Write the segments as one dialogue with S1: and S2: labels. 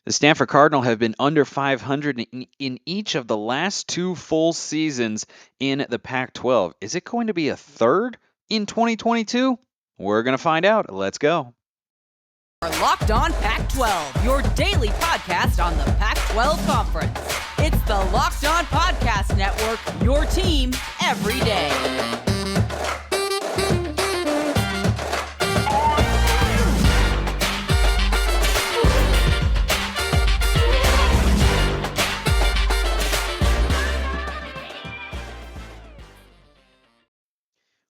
S1: The Stanford Cardinal have been under 500 in each of the last two full seasons in the Pac-12. Is it going to be a third in 2022? We're going to find out. Let's go.
S2: Locked On Pac-12, your daily podcast on the Pac-12 Conference. It's the Locked On Podcast Network, your team every day.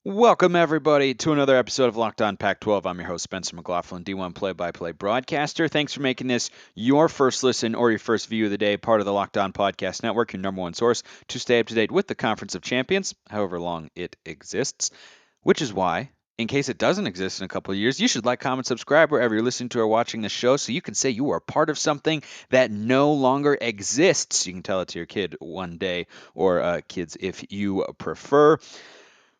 S1: Welcome, everybody, to another episode of Locked On Pac-12. I'm your host, Spencer McLaughlin, D1 play-by-play broadcaster. Thanks for making this your first listen or your first view of the day, part of the Locked On Podcast Network, your number one source to stay up to date with the Conference of Champions, however long it exists, which is why, in case it doesn't exist in a couple of years, you should like, comment, subscribe wherever you're listening to or watching the show so you can say you are part of something that no longer exists. You can tell it to your kid one day, or kids if you prefer.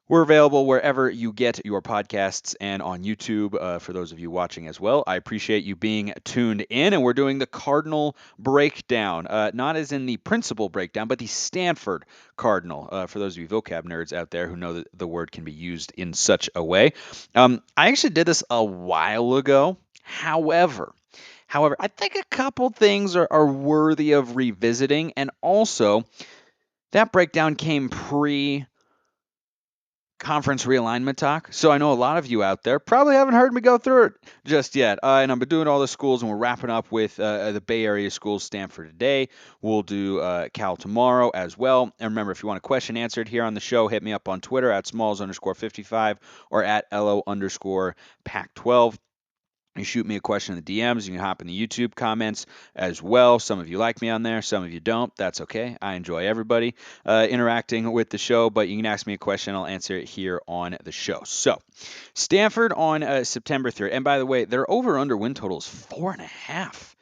S1: We're available wherever you get your podcasts and on YouTube for those of you watching as well. I appreciate you being tuned in, and we're doing the Cardinal breakdown, not as in the principal breakdown, but the Stanford Cardinal, for those of you vocab nerds out there who know that the word can be used in such a way. I actually did this a while ago. However, I think a couple things are worthy of revisiting, and also that breakdown came conference realignment talk. So I know a lot of you out there probably haven't heard me go through it just yet. And I've been doing all the schools, and we're wrapping up with the Bay Area schools, Stanford today. We'll do Cal tomorrow as well. And remember, if you want a question answered here on the show, hit me up on Twitter at smalls_55 or at LO_Pac-12. You shoot me a question in the DMs. You can hop in the YouTube comments as well. Some of you like me on there. Some of you don't. That's okay. I enjoy everybody interacting with the show, but you can ask me a question. I'll answer it here on the show. So, Stanford on September 3rd. And by the way, their over-under win total is 4.5.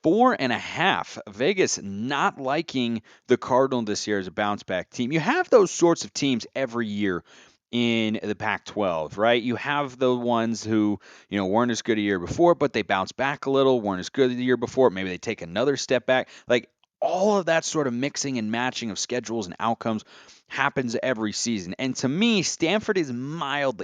S1: 4.5. Vegas not liking the Cardinal this year as a bounce back team. You have those sorts of teams every year in the Pac-12, right? You have the ones who, weren't as good a year before, but they bounce back a little, weren't as good the year before. Maybe they take another step back. Like all of that sort of mixing and matching of schedules and outcomes happens every season. And to me, Stanford is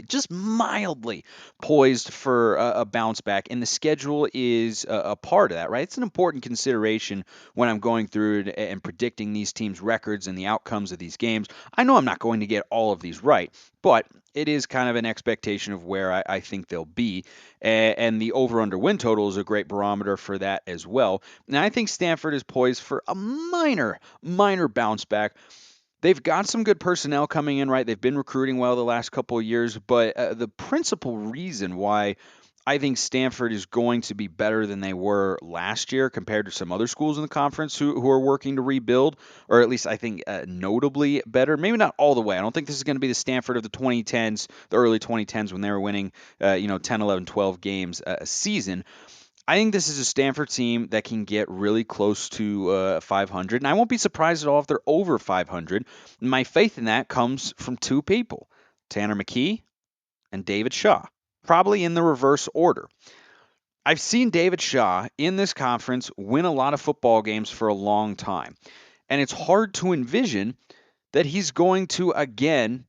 S1: just mildly poised for a bounce back, and the schedule is a part of that, right? It's an important consideration when I'm going through it and predicting these teams' records and the outcomes of these games. I know I'm not going to get all of these right, but it is kind of an expectation of where I think they'll be. And the over-under win total is a great barometer for that as well. And I think Stanford is poised for a minor bounce back. They've got some good personnel coming in, right? They've been recruiting well the last couple of years, but the principal reason why I think Stanford is going to be better than they were last year compared to some other schools in the conference who are working to rebuild, or at least I think notably better. Maybe not all the way. I don't think this is going to be the Stanford of the 2010s, the early 2010s when they were winning 10, 11, 12 games a season. I think this is a Stanford team that can get really close to 500, and I won't be surprised at all if they're over 500. My faith in that comes from two people, Tanner McKee and David Shaw, probably in the reverse order. I've seen David Shaw in this conference win a lot of football games for a long time, and it's hard to envision that he's going to, again,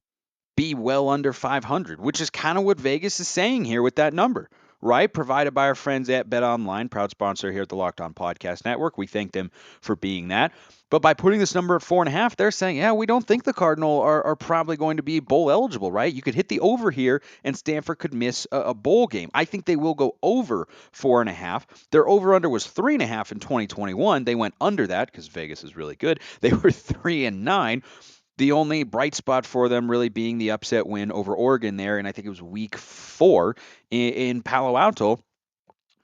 S1: be well under 500, which is kind of what Vegas is saying here with that number, right? Provided by our friends at BetOnline, proud sponsor here at the Locked On Podcast Network. We thank them for being that. But by putting this number at 4.5, they're saying, yeah, we don't think the Cardinal are probably going to be bowl eligible, right? You could hit the over here, and Stanford could miss a bowl game. I think they will go over 4.5. Their over-under was 3.5 in 2021. They went under that because Vegas is really good. They were 3-9. The only bright spot for them really being the upset win over Oregon there, and I think it was week 4 in Palo Alto,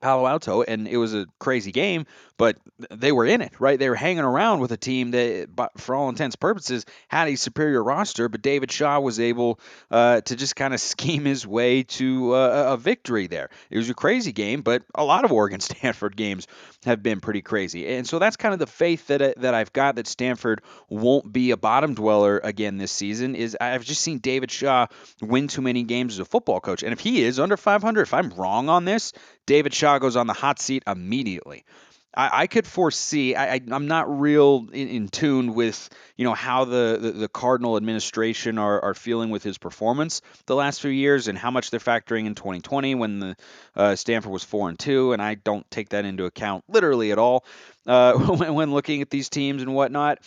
S1: and it was a crazy game, but they were in it, right? They were hanging around with a team that, for all intents and purposes, had a superior roster, but David Shaw was able to just kind of scheme his way to a victory there. It was a crazy game, but a lot of Oregon-Stanford games have been pretty crazy. And so that's kind of the faith that I've got that Stanford won't be a bottom dweller again this season. Is I've just seen David Shaw win too many games as a football coach. And if he is under 500, if I'm wrong on this, David Shaw goes on the hot seat immediately. I could foresee. I'm not real in tune with how the Cardinal administration are feeling with his performance the last few years and how much they're factoring in 2020 when the Stanford was 4-2, and I don't take that into account literally at all when looking at these teams and whatnot.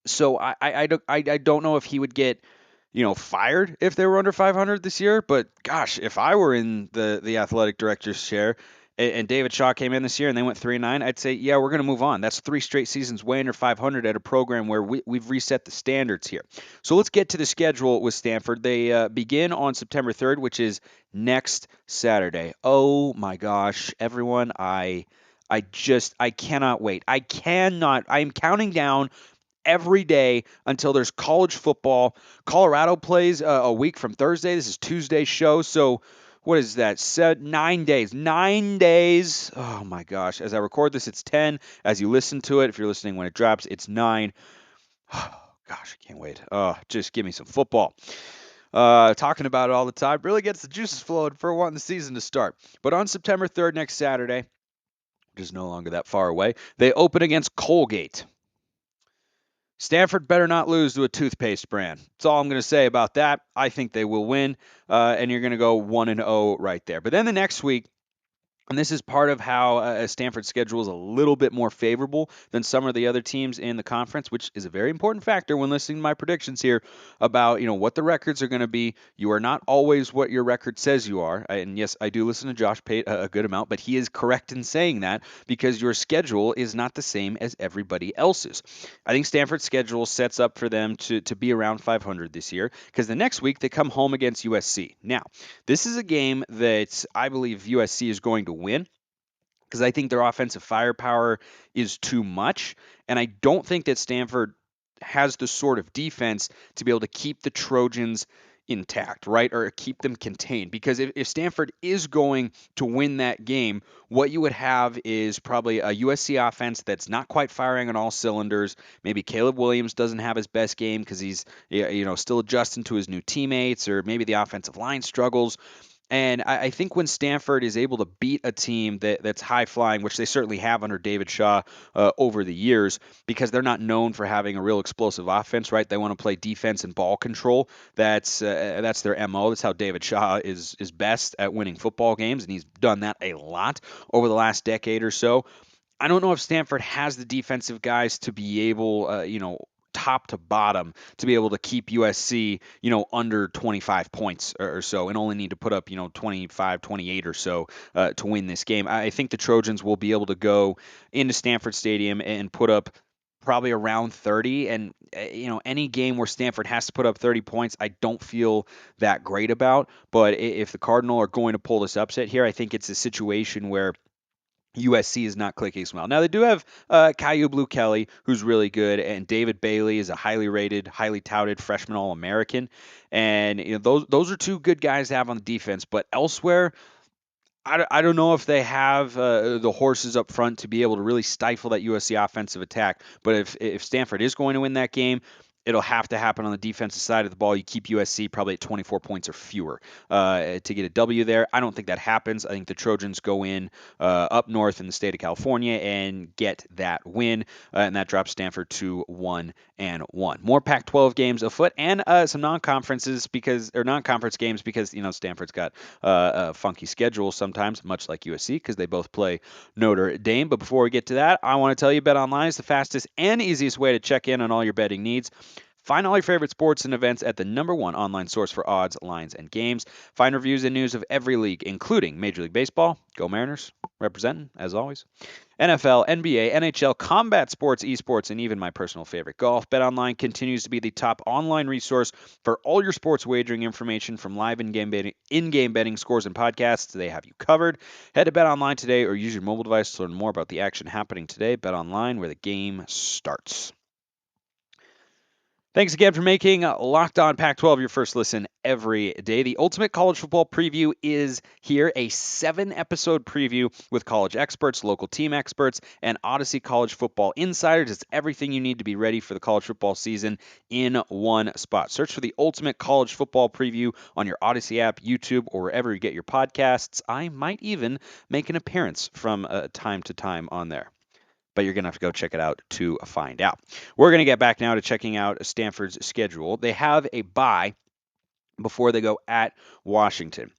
S1: So I don't know if he would get fired if they were under 500 this year. But gosh, if I were in the athletic director's chair and David Shaw came in this year and they went 3-9, I'd say, yeah, we're going to move on. That's 3 straight seasons way under 500 at a program where we've reset the standards here. So let's get to the schedule with Stanford. They begin on September 3rd, which is next Saturday. Oh my gosh, everyone, I cannot wait. I am counting down every day until there's college football. Colorado plays a week from Thursday. This is Tuesday's show. So what is that? 9 days. 9 days. Oh my gosh. As I record this, it's 10. As you listen to it, if you're listening when it drops, it's 9. Oh, gosh, I can't wait. Just give me some football. Talking about it all the time really gets the juices flowing for wanting the season to start. But on September 3rd, next Saturday, which is no longer that far away, they open against Colgate. Stanford better not lose to a toothpaste brand. That's all I'm going to say about that. I think they will win, and you're going to go 1-0 right there. But then the next week, and this is part of how Stanford's schedule is a little bit more favorable than some of the other teams in the conference, which is a very important factor when listening to my predictions here about what the records are going to be. You are not always what your record says you are. And yes, I do listen to Josh Pate a good amount, but he is correct in saying that because your schedule is not the same as everybody else's. I think Stanford's schedule sets up for them to be around 500 this year because the next week they come home against USC. Now, this is a game that I believe USC is going to win because I think their offensive firepower is too much. And I don't think that Stanford has the sort of defense to be able to keep the Trojans intact, right? Or keep them contained. Because if Stanford is going to win that game, what you would have is probably a USC offense that's not quite firing on all cylinders. Maybe Caleb Williams doesn't have his best game because he's still adjusting to his new teammates, or maybe the offensive line struggles. And I think when Stanford is able to beat a team that's high flying, which they certainly have under David Shaw over the years, because they're not known for having a real explosive offense, right? They want to play defense and ball control. That's their MO. That's how David Shaw is best at winning football games, and he's done that a lot over the last decade or so. I don't know if Stanford has the defensive guys to be able, top to bottom, to be able to keep USC, under 25 points or so, and only need to put up, 25, 28 or so to win this game. I think the Trojans will be able to go into Stanford Stadium and put up probably around 30. And, any game where Stanford has to put up 30 points, I don't feel that great about. But if the Cardinal are going to pull this upset here, I think it's a situation where USC is not clicking as well. Now they do have Caillou Blue Kelly, who's really good, and David Bailey is a highly rated, highly touted freshman All-American, and those are two good guys to have on the defense. But elsewhere, I don't know if they have the horses up front to be able to really stifle that USC offensive attack. But if Stanford is going to win that game, it'll have to happen on the defensive side of the ball. You keep USC probably at 24 points or fewer to get a W there. I don't think that happens. I think the Trojans go in up north in the state of California and get that win, and that drops Stanford to 1-1. More Pac-12 games afoot, and some non-conference games because Stanford's got a funky schedule sometimes, much like USC, because they both play Notre Dame. But before we get to that, I want to tell you BetOnline is the fastest and easiest way to check in on all your betting needs. Find all your favorite sports and events at the #1 online source for odds, lines, and games. Find reviews and news of every league, including Major League Baseball. Go Mariners, representing, as always. NFL, NBA, NHL, combat sports, esports, and even my personal favorite, golf. BetOnline continues to be the top online resource for all your sports wagering information, from live in-game betting, scores, and podcasts. They have you covered. Head to BetOnline today or use your mobile device to learn more about the action happening today. BetOnline, where the game starts. Thanks again for making Locked On Pac-12 your first listen every day. The ultimate college football preview is here, a 7-episode preview with college experts, local team experts, and Odyssey College Football Insiders. It's everything you need to be ready for the college football season in one spot. Search for the ultimate college football preview on your Odyssey app, YouTube, or wherever you get your podcasts. I might even make an appearance from time to time on there, but you're going to have to go check it out to find out. We're going to get back now to checking out Stanford's schedule. They have a bye before they go at Washington.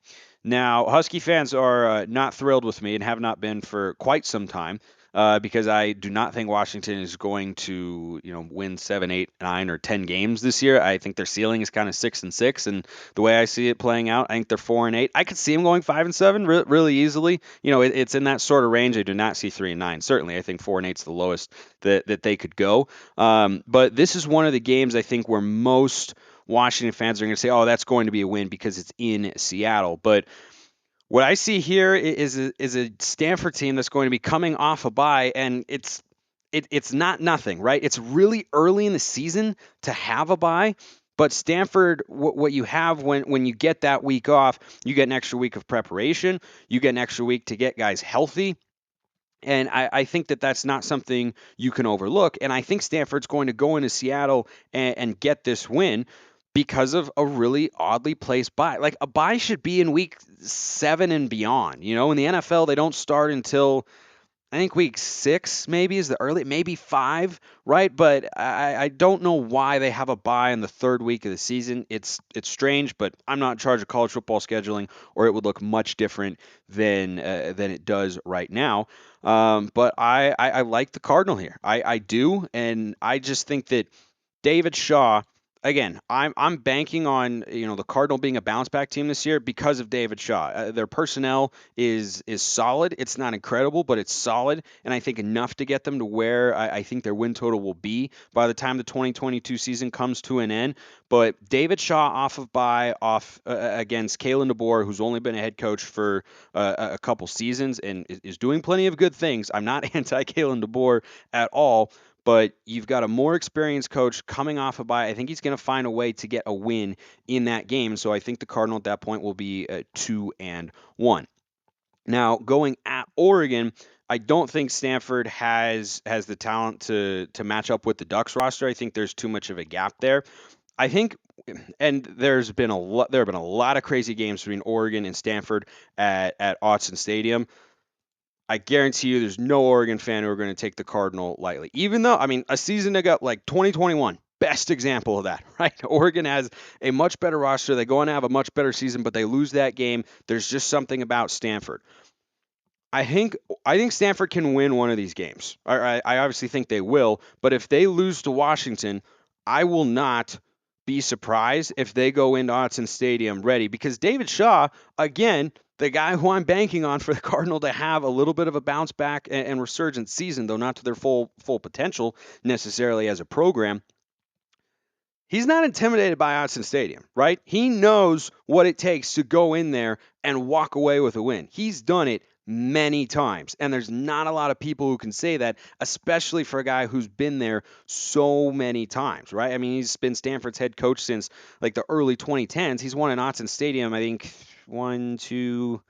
S1: Now, Husky fans are not thrilled with me and have not been for quite some time because I do not think Washington is going to, win 7, 8, 9, or 10 games this year. I think their ceiling is kind of 6-6, and the way I see it playing out, I think they're 4-8. I could see them going 5-7 really easily. It's in that sort of range. I do not see 3-9. Certainly, I think 4-8 is the lowest that they could go. But this is one of the games I think where most Washington fans are going to say, "Oh, that's going to be a win because it's in Seattle." But what I see here is a Stanford team that's going to be coming off a bye, and it's not nothing, right? It's really early in the season to have a bye. But Stanford, what you have when you get that week off, you get an extra week of preparation. You get an extra week to get guys healthy. And I think that's not something you can overlook. And I think Stanford's going to go into Seattle and get this win because of a really oddly placed bye. Like a bye should be in week 7 and beyond. In the NFL, they don't start until I think week 6 maybe is the early, maybe 5, right? But I don't know why they have a bye in the third week of the season. It's strange, but I'm not in charge of college football scheduling, or it would look much different than it does right now. But I like the Cardinal here. I do, and I just think that David Shaw. Again, I'm banking on the Cardinal being a bounce back team this year because of David Shaw. Their personnel is solid. It's not incredible, but it's solid, and I think enough to get them to where I think their win total will be by the time the 2022 season comes to an end. But David Shaw off of bye off against Kalen DeBoer, who's only been a head coach for a couple seasons and is doing plenty of good things. I'm not anti Kalen DeBoer at all, but you've got a more experienced coach coming off a bye. I think he's going to find a way to get a win in that game. So I think the Cardinal at that point will be 2-1. Now going at Oregon, I don't think Stanford has the talent to match up with the Ducks roster. I think there's too much of a gap there. I think, and there have been a lot of crazy games between Oregon and Stanford at Autzen Stadium. I guarantee you there's no Oregon fan who are going to take the Cardinal lightly. Even though, I mean, a season ago, like 2021, best example of that, right? Oregon has a much better roster. They go on to have a much better season, but they lose that game. There's just something about Stanford. I think Stanford can win one of these games. I obviously think they will, but if they lose to Washington, I will not be surprised if they go into Autzen Stadium ready, because David Shaw, again, the guy who I'm banking on for the Cardinal to have a little bit of a bounce back and resurgent season, though not to their full potential necessarily as a program. He's not intimidated by Autzen Stadium, right? He knows what it takes to go in there and walk away with a win. He's done it many times, and there's not a lot of people who can say that, especially for a guy who's been there so many times, right? I mean, he's been Stanford's head coach since like the early 2010s. He's won in Autzen Stadium, I think, 1, 2,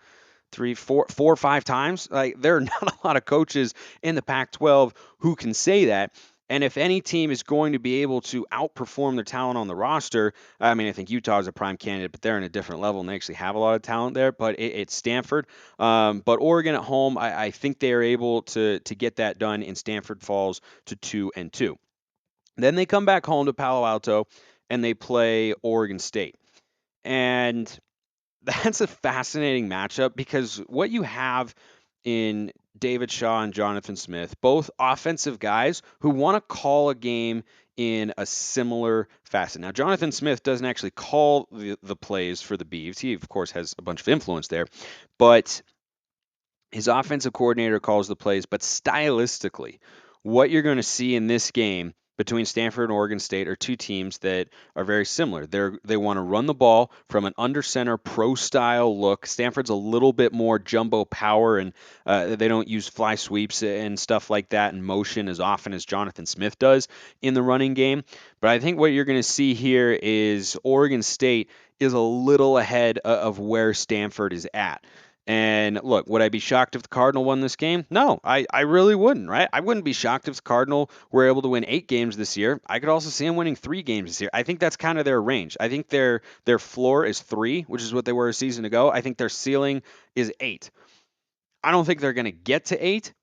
S1: 3, 4, 4 or 5 times. Like, there are not a lot of coaches in the Pac-12 who can say that. And if any team is going to be able to outperform their talent on the roster, I mean, I think Utah is a prime candidate, but they're in a different level and they actually have a lot of talent there. But it's Stanford. But Oregon at home, I think they are able to get that done, and Stanford falls to 2-2. Then they come back home to Palo Alto and they play Oregon State. And that's a fascinating matchup because what you have in David Shaw and Jonathan Smith, both offensive guys who want to call a game in a similar fashion. Now, Jonathan Smith doesn't actually call the plays for the Beavs. He, of course, has a bunch of influence there, but his offensive coordinator calls the plays. But stylistically, what you're going to see in this game between Stanford and Oregon State are two teams that are very similar. They want to run the ball from an under center pro style look. Stanford's a little bit more jumbo power, and they don't use fly sweeps and stuff like that in motion as often as Jonathan Smith does in the running game. But I think what you're going to see here is Oregon State is a little ahead of where Stanford is at. And look, would I be shocked if the Cardinal won this game? No, I really wouldn't, right? I wouldn't be shocked if the Cardinal were able to win 8 games this year. I could also see them winning 3 games this year. I think that's kind of their range. I think their floor is 3, which is what they were a season ago. I think their ceiling is 8. I don't think they're going to get to 8,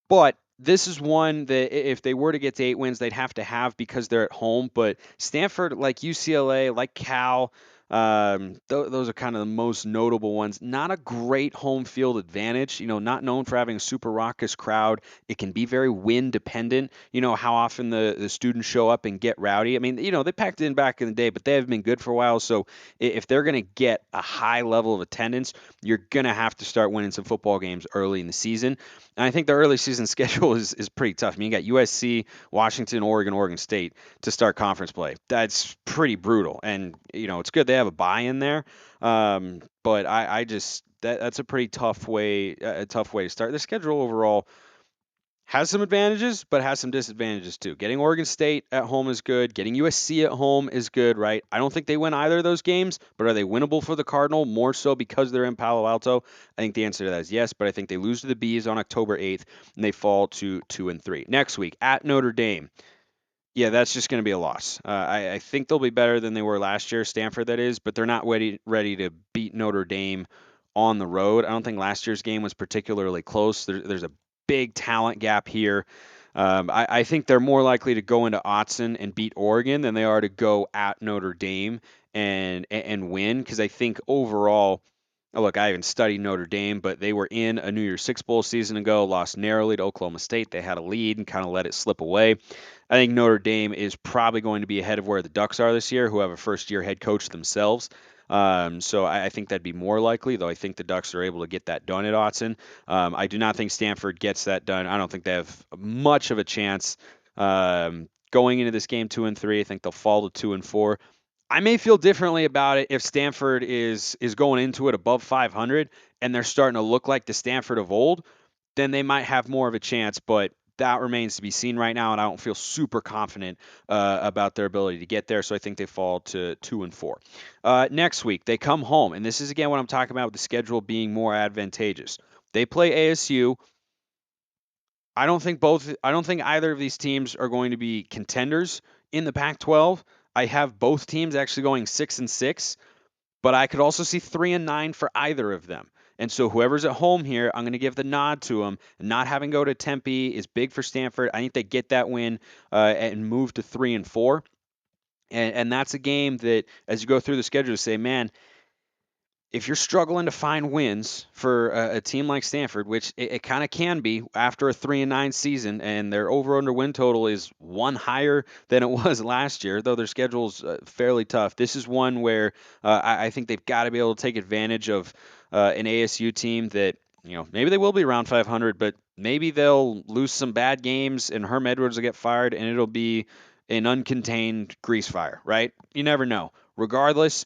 S1: but this is one that if they were to get to 8 wins, they'd have to have because they're at home. But Stanford, like UCLA, like Cal, those are kind of the most notable ones. Not a great home field advantage. Not known for having a super raucous crowd. It can be very wind dependent. How often the students show up and get rowdy. I mean, they packed in back in the day, but they have been good for a while. So if they're going to get a high level of attendance, you're going to have to start winning some football games early in the season. And I think the early season schedule is pretty tough. I mean, you got USC, Washington, Oregon, Oregon State to start conference play. That's pretty brutal. And, it's good they have a bye in there. But I just that's a pretty tough way to start. The schedule overall has some advantages, but has some disadvantages too. Getting Oregon State at home is good. Getting USC at home is good, right? I don't think they win either of those games, but are they winnable for the Cardinal? More so because they're in Palo Alto. I think the answer to that is yes, but I think they lose to the Bees on October 8th and they fall to 2-3. Next week at Notre Dame. Yeah, that's just going to be a loss. I think they'll be better than they were last year, Stanford that is, but they're not ready to beat Notre Dame on the road. I don't think last year's game was particularly close. There's a big talent gap here. I think they're more likely to go into Autzen and beat Oregon than they are to go at Notre Dame and win, because I think overall, look, I haven't studied Notre Dame, but they were in a New Year's Six Bowl season ago, lost narrowly to Oklahoma State. They had a lead and kind of let it slip away. I think Notre Dame is probably going to be ahead of where the Ducks are this year, who have a first-year head coach themselves. So I think that'd be more likely, though I think the Ducks are able to get that done at Autzen. I do not think Stanford gets that done. I don't think they have much of a chance going into this game 2-3. I think they'll fall to 2-4. I may feel differently about it if Stanford is going into it above 500 and they're starting to look like the Stanford of old. Then they might have more of a chance, but that remains to be seen right now, and I don't feel super confident about their ability to get there. So I think they fall to 2-4. Next week they come home, and this is again what I'm talking about with the schedule being more advantageous. They play ASU. I don't think either of these teams are going to be contenders in the Pac-12. I have both teams actually going 6-6, but I could also see 3-9 for either of them. And so whoever's at home here, I'm going to give the nod to them. Not having to go to Tempe is big for Stanford. I think they get that win and move to 3-4. And that's a game that, as you go through the schedule, say, man, if you're struggling to find wins for a team like Stanford, which it kind of can be after a 3-9 season, and their over/under win total is one higher than it was last year, though their schedule's fairly tough. This is one where I think they've got to be able to take advantage of an ASU team that, maybe they will be around 500, but maybe they'll lose some bad games and Herm Edwards will get fired, and it'll be an uncontained grease fire, right? You never know. Regardless,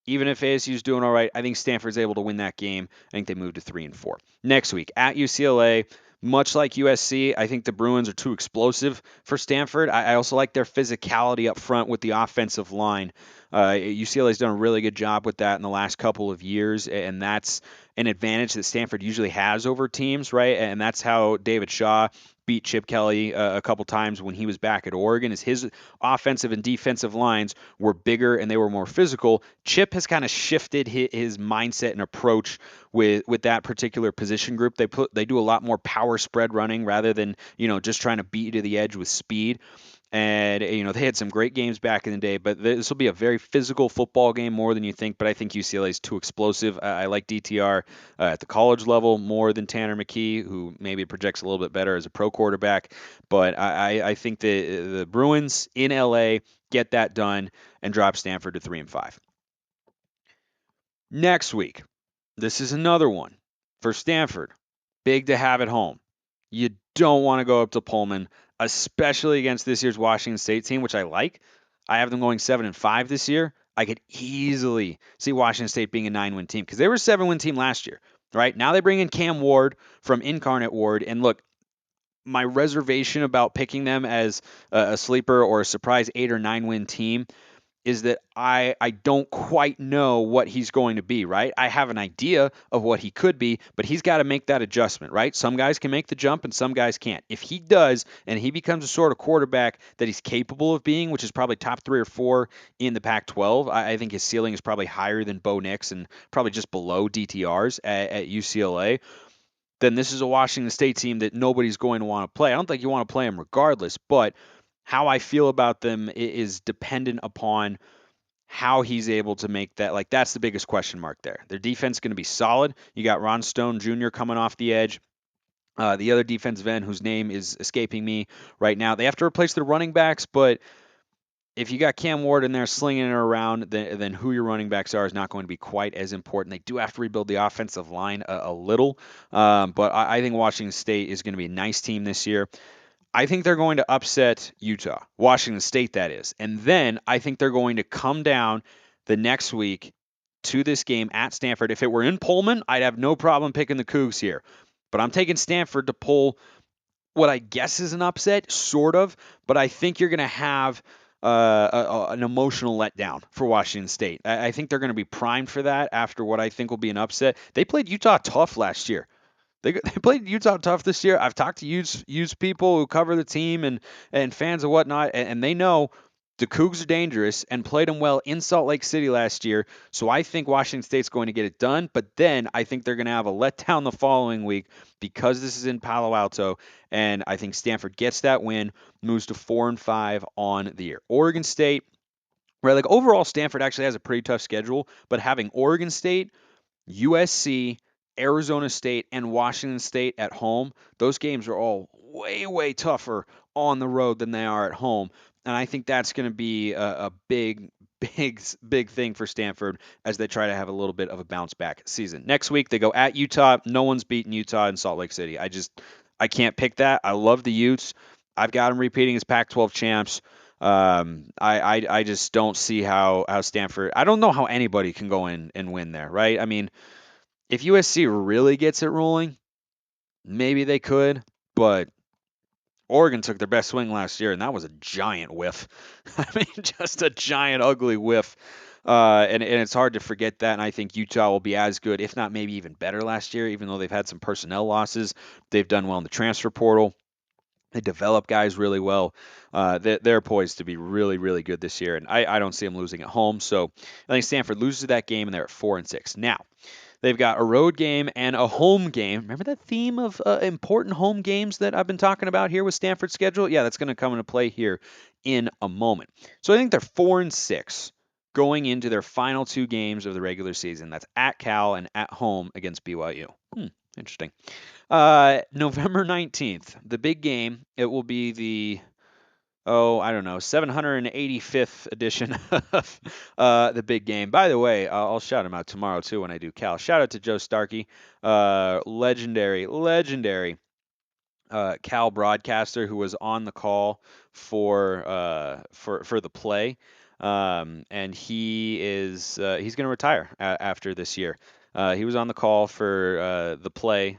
S1: even if ASU is doing all right, I think Stanford's able to win that game. I think they move to 3-4. Next week at UCLA, much like USC, I think the Bruins are too explosive for Stanford. I also like their physicality up front with the offensive line. UCLA's done a really good job with that in the last couple of years, and that's an advantage that Stanford usually has over teams, right? And that's how David Shaw beat Chip Kelly a couple times when he was back at Oregon, is his offensive and defensive lines were bigger and they were more physical. Chip has kind of shifted his mindset and approach with that particular position group. They do a lot more power spread running rather than, just trying to beat you to the edge with speed. And, they had some great games back in the day, but this will be a very physical football game more than you think. But I think UCLA is too explosive. I like DTR at the college level more than Tanner McKee, who maybe projects a little bit better as a pro quarterback. But I think the Bruins in LA get that done and drop Stanford to 3-5. Next week, this is another one for Stanford. Big to have at home. You don't want to go up to Pullman especially against this year's Washington State team, which I like. I have them going 7-5 this year. I could easily see Washington State being a 9-win team because they were a 7-win team last year, right? Now they bring in Cam Ward from Incarnate Ward. And look, my reservation about picking them as a sleeper or a surprise 8 or 9 win team is that I don't quite know what he's going to be, right? I have an idea of what he could be, but he's got to make that adjustment, right? Some guys can make the jump and some guys can't. If he does and he becomes a sort of quarterback that he's capable of being, which is probably top 3 or 4 in the Pac-12, I think his ceiling is probably higher than Bo Nix and probably just below DTR's at UCLA. Then this is a Washington State team that nobody's going to want to play. I don't think you want to play them regardless, but how I feel about them is dependent upon how he's able to make that. Like, that's the biggest question mark there. Their defense is going to be solid. You got Ron Stone Jr. coming off the edge. The other defensive end, whose name is escaping me right now, they have to replace their running backs, but if you got Cam Ward in there slinging it around, then who your running backs are is not going to be quite as important. They do have to rebuild the offensive line a little, but I think Washington State is going to be a nice team this year. I think they're going to upset Utah, Washington State, that is. And then I think they're going to come down the next week to this game at Stanford. If it were in Pullman, I'd have no problem picking the Cougs here. But I'm taking Stanford to pull what I guess is an upset, sort of. But I think you're going to have an emotional letdown for Washington State. I think they're going to be primed for that after what I think will be an upset. They played Utah tough last year. They played Utah tough this year. I've talked to Utes people who cover the team and fans and whatnot, and they know the Cougs are dangerous and played them well in Salt Lake City last year. So I think Washington State's going to get it done, but then I think they're going to have a letdown the following week because this is in Palo Alto, and I think Stanford gets that win, moves to 4-5 on the year. Oregon State, right? Like overall, Stanford actually has a pretty tough schedule, but having Oregon State, USC, Arizona State, and Washington State at home, those games are all way, way tougher on the road than they are at home. And I think that's going to be a big, big thing for Stanford as they try to have a little bit of a bounce back season. Next week, they go at Utah. No one's beaten Utah in Salt Lake City. I can't pick that. I love the Utes. I've got them repeating as Pac-12 champs. I just don't see how Stanford. I don't know how anybody can go in and win there, right? I mean, if USC really gets it rolling, maybe they could, but Oregon took their best swing last year, and that was a giant whiff. I mean, just a giant, ugly whiff. And it's hard to forget that, and I think Utah will be as good, if not maybe even better last year, even though they've had some personnel losses. They've done well in the transfer portal. They develop guys really well. They're poised to be really, really good this year, and I don't see them losing at home. So I think Stanford loses that game, and they're at 4-6. Now, they've got a road game and a home game. Remember that theme of important home games that I've been talking about here with Stanford's schedule? Yeah, that's going to come into play here in a moment. So I think they're 4-6 going into their final 2 games of the regular season. That's at Cal and at home against BYU. Interesting. November 19th, the big game. It will be the 785th edition of the big game. By the way, I'll shout him out tomorrow too when I do Cal. Shout out to Joe Starkey, legendary Cal broadcaster who was on the call for the play, and he's going to retire after this year. He was on the call for the play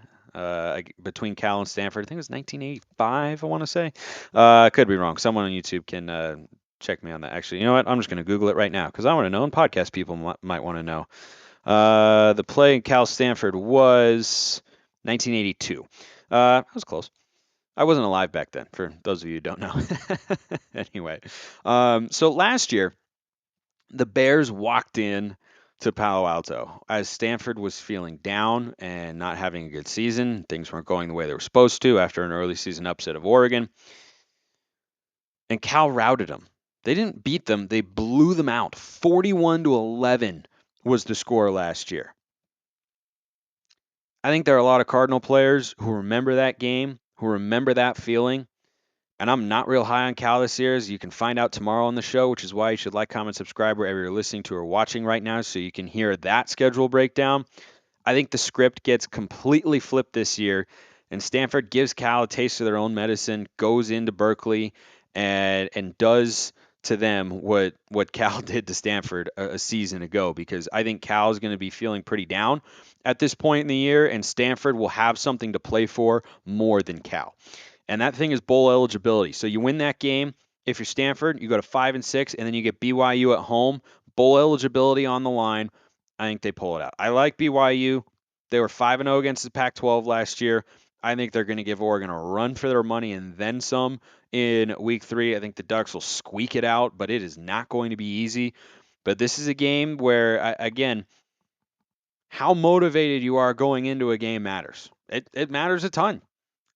S1: between Cal and Stanford. I think it was 1985, I want to say. I could be wrong. Someone on YouTube can check me on that. Actually, you know what? I'm just going to Google it right now because I want to know, and podcast people might want to know. The play in Cal Stanford was 1982. That was close. I wasn't alive back then, for those of you who don't know. Anyway, so last year, the Bears walked in to Palo Alto as Stanford was feeling down and not having a good season. Things weren't going the way they were supposed to after an early season upset of Oregon. And Cal routed them. They didn't beat them. They blew them out. 41-11 was the score last year. I think there are a lot of Cardinal players who remember that game, who remember that feeling. And I'm not real high on Cal this year, as you can find out tomorrow on the show, which is why you should like, comment, subscribe wherever you're listening to or watching right now so you can hear that schedule breakdown. I think the script gets completely flipped this year, and Stanford gives Cal a taste of their own medicine, goes into Berkeley and does to them what Cal did to Stanford a season ago, because I think Cal is going to be feeling pretty down at this point in the year, and Stanford will have something to play for more than Cal. And that thing is bowl eligibility. So you win that game. If you're Stanford, you go to 5-6, and then you get BYU at home. Bowl eligibility on the line. I think they pull it out. I like BYU. They were 5-0 against the Pac-12 last year. I think they're going to give Oregon a run for their money and then some in week 3. I think the Ducks will squeak it out, but it is not going to be easy. But this is a game where, again, how motivated you are going into a game matters. It matters a ton.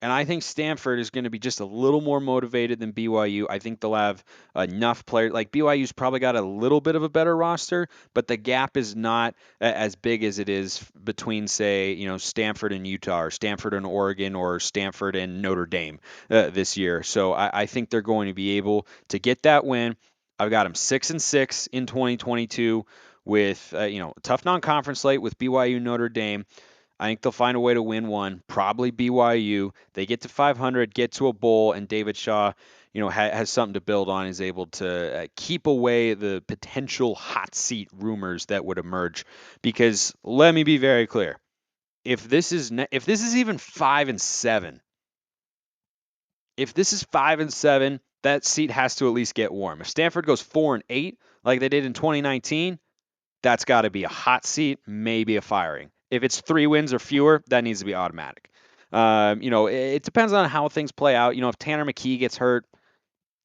S1: And I think Stanford is going to be just a little more motivated than BYU. I think they'll have enough players. Like BYU's probably got a little bit of a better roster, but the gap is not as big as it is between, say, Stanford and Utah, or Stanford and Oregon, or Stanford and Notre Dame this year. So I think they're going to be able to get that win. I've got them 6-6 in 2022 with a tough non-conference slate with BYU, Notre Dame. I think they'll find a way to win one, probably BYU. They get to 500, get to a bowl, and David Shaw, has something to build on. Is able to keep away the potential hot seat rumors that would emerge. Because let me be very clear: if this is even 5-7, if this is 5-7, that seat has to at least get warm. If Stanford goes 4-8, like they did in 2019, that's got to be a hot seat, maybe a firing. If it's 3 wins or fewer, that needs to be automatic. It depends on how things play out. If Tanner McKee gets hurt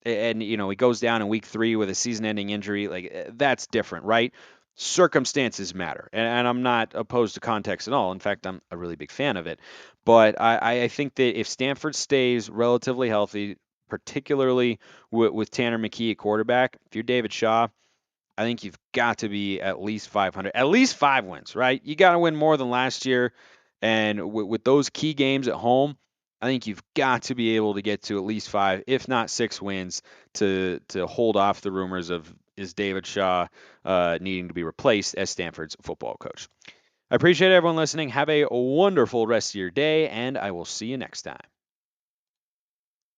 S1: and he goes down in week 3 with a season-ending injury, that's different, right? Circumstances matter, and I'm not opposed to context at all. In fact, I'm a really big fan of it. But I think that if Stanford stays relatively healthy, particularly with Tanner McKee at quarterback, if you're David Shaw, I think you've got to be at least 500, at least 5 wins, right? You got to win more than last year. And with those key games at home, I think you've got to be able to get to at least 5, if not 6 wins to hold off the rumors of is David Shaw needing to be replaced as Stanford's football coach. I appreciate everyone listening. Have a wonderful rest of your day, and I will see you next time.